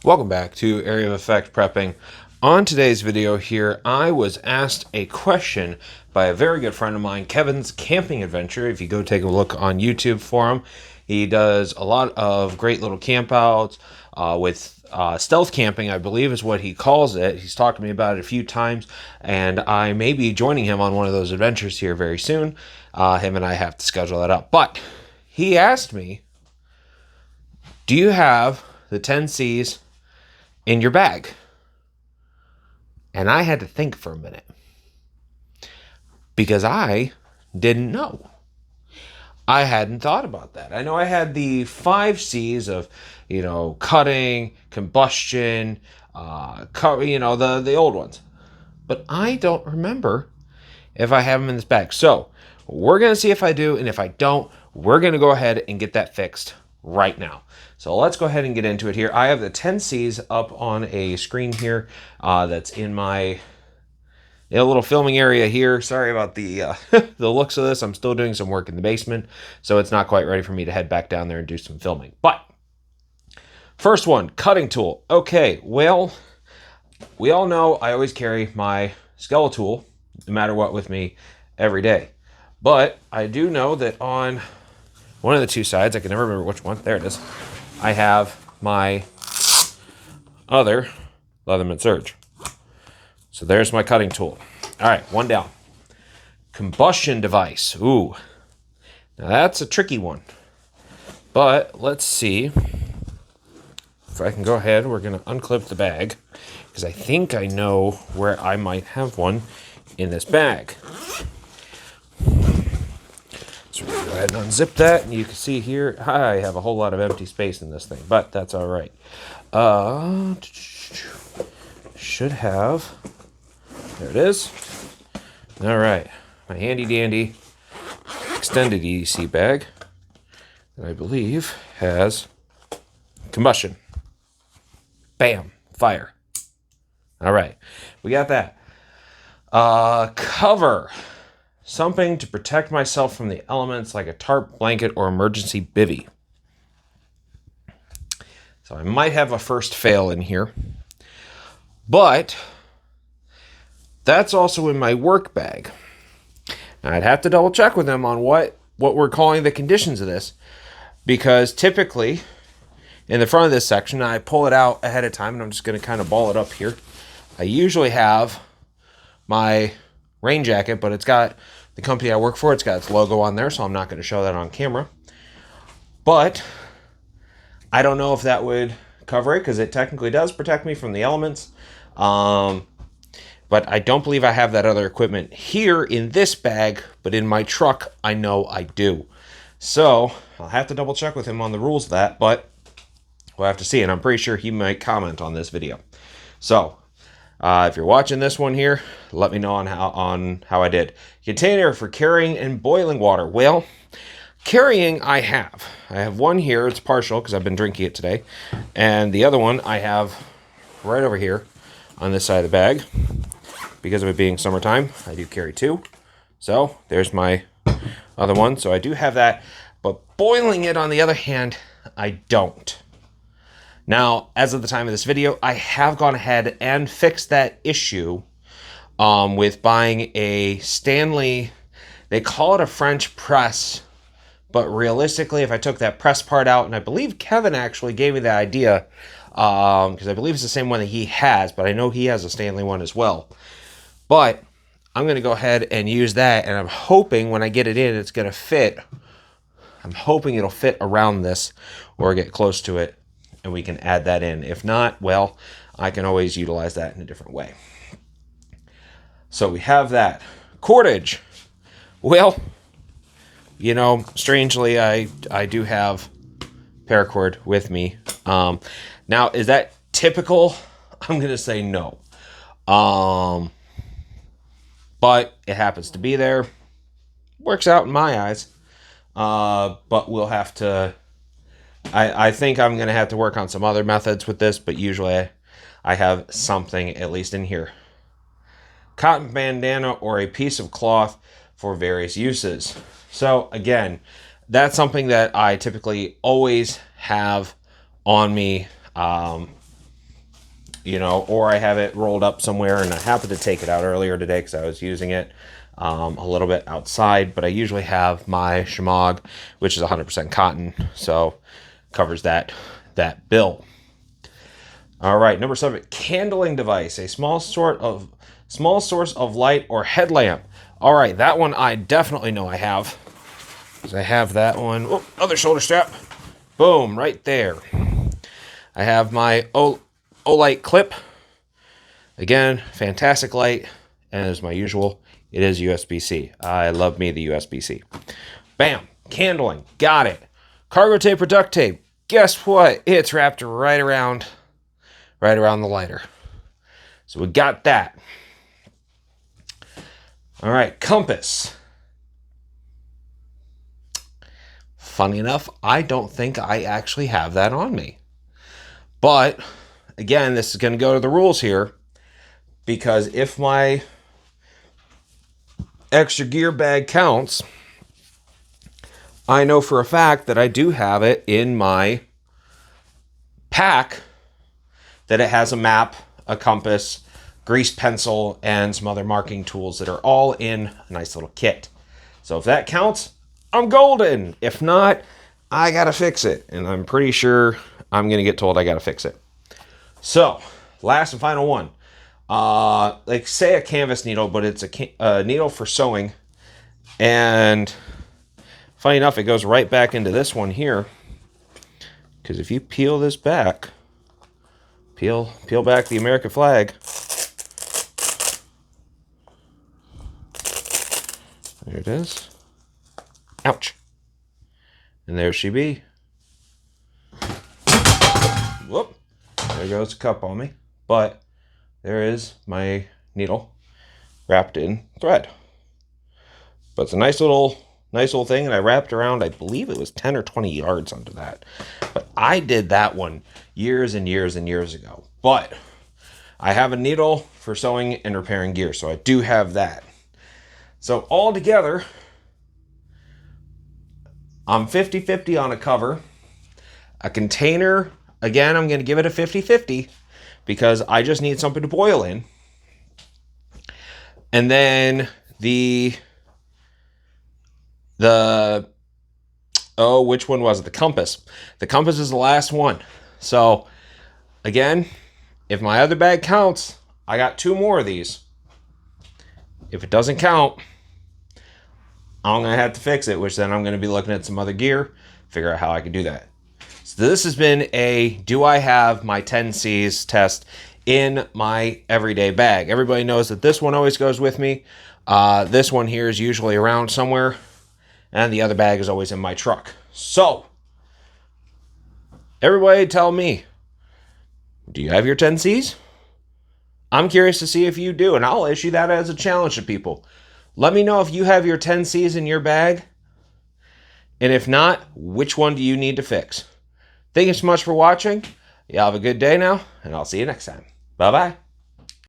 Welcome back to Area of Effect Prepping. On today's video here, I was asked a question by a very good friend of mine, Kevin's Camping Adventure. If you go take a look on YouTube for him, he does a lot of great little campouts with stealth camping, I believe is what he calls it. He's talked to me about it a few times, and I may be joining him on one of those adventures here very soon. Him and I have to schedule that up. But he asked me, do you have the 10 C's in your bag? And I had to think for a minute because I didn't know. I hadn't thought about that. I know I had the 5 C's of, cutting, combustion, the old ones. But I don't remember if I have them in this bag. So we're going to see if I do. And if I don't, we're going to go ahead and get that fixed right now. So let's go ahead and get into it here. I have the 10 C's up on a screen here that's in my little filming area here. Sorry about the the looks of this. I'm still doing some work in the basement, so it's not quite ready for me to head back down there and do some filming. But first one, cutting tool. Okay, well, we all know I always carry my skeletal tool, no matter what, with me every day. But I do know that on one of the two sides, I can never remember which one, there it is, I have my other Leatherman Surge. So there's my cutting tool. All right, one down. Combustion device. Ooh, now that's a tricky one. But let's see if I can go ahead. We're going to unclip the bag because I think I know where I might have one in this bag. So we're going to go ahead and unzip that, and you can see here I have a whole lot of empty space in this thing, but that's all right. Should have. There it is. All right, my handy dandy extended EDC bag that I believe has combustion. Bam, fire. All right, we got that. Cover. Something to protect myself from the elements like a tarp, blanket, or emergency bivvy. So I might have a first fail in here. But that's also in my work bag. Now, I'd have to double check with them on what we're calling the conditions of this. Because typically, in the front of this section, I pull it out ahead of time, and I'm just going to kind of ball it up here. I usually have my rain jacket, but it's got the company I work for, it's got its logo on there, so I'm not going to show that on camera. But I don't know if that would cover it, because it technically does protect me from the elements. But I don't believe I have that other equipment here in this bag, but in my truck, I know I do. So I'll have to double check with him on the rules of that, but we'll have to see, and I'm pretty sure he might comment on this video. So if you're watching this one here, let me know on how I did. Container for carrying and boiling water. Well, carrying I have. I have one here. It's partial because I've been drinking it today. And the other one I have right over here on this side of the bag. Because of it being summertime, I do carry two. So there's my other one. So I do have that. But boiling it, on the other hand, I don't. Now, as of the time of this video, I have gone ahead and fixed that issue with buying a Stanley, they call it a French press, but realistically, if I took that press part out, and I believe Kevin actually gave me the idea, because I believe it's the same one that he has, but I know he has a Stanley one as well. But I'm going to go ahead and use that, and I'm hoping when I get it in, it's going to fit. I'm hoping it'll fit around this or get close to it, and we can add that in. If not, well, I can always utilize that in a different way. So we have that. Cordage. Well, strangely, I do have paracord with me. Now, is that typical? I'm going to say no. But it happens to be there. Works out in my eyes. But we'll have to... I think I'm going to have to work on some other methods with this, but usually I have something at least in here. Cotton bandana or a piece of cloth for various uses. So again, that's something that I typically always have on me you know, or I have it rolled up somewhere, and I happened to take it out earlier today because I was using it a little bit outside. But I usually have my shemagh, which is 100% cotton, so covers that bill. All right, number 7, candling device, a small source of light or headlamp. All right, that one I definitely know I have, because I have that one. Oh, other shoulder strap. Boom, right there. I have my Olight clip. Again, fantastic light, and as my usual, it is USB-C. I love me the USB-C. Bam, candling, got it. Cargo tape or duct tape. Guess what? It's wrapped right around the lighter. So we got that. All right, compass. Funny enough, I don't think I actually have that on me. But again, this is going to go to the rules here, because if my extra gear bag counts, I know for a fact that I do have it in my pack, that it has a map, a compass, grease pencil, and some other marking tools that are all in a nice little kit. So if that counts, I'm golden. If not, I gotta fix it, and I'm pretty sure I'm gonna get told I gotta fix it. So, last and final one. Like say a canvas needle, but it's a needle for sewing, and funny enough, it goes right back into this one here, because if you peel this back, peel back the American flag, there it is. Ouch. And there she be. Whoop. There goes the cup on me. But there is my needle wrapped in thread. But it's a nice little thing, and I wrapped around, I believe it was 10 or 20 yards under that. But I did that one years and years and years ago. But I have a needle for sewing and repairing gear, so I do have that. So all together, I'm 50-50 on a cover. A container, again, I'm going to give it a 50-50 because I just need something to boil in. And then which one was it? The compass. The compass is the last one. So again, if my other bag counts, I got 2 more of these. If it doesn't count, I'm going to have to fix it, which then I'm going to be looking at some other gear, figure out how I can do that. So this has been a do I have my 10 C's test in my everyday bag. Everybody knows that this one always goes with me. This one here is usually around somewhere, and the other bag is always in my truck. So, everybody tell me, do you have your 10 C's? I'm curious to see if you do, and I'll issue that as a challenge to people. Let me know if you have your 10 C's in your bag, and if not, which one do you need to fix? Thank you so much for watching. Y'all have a good day now, and I'll see you next time. Bye-bye.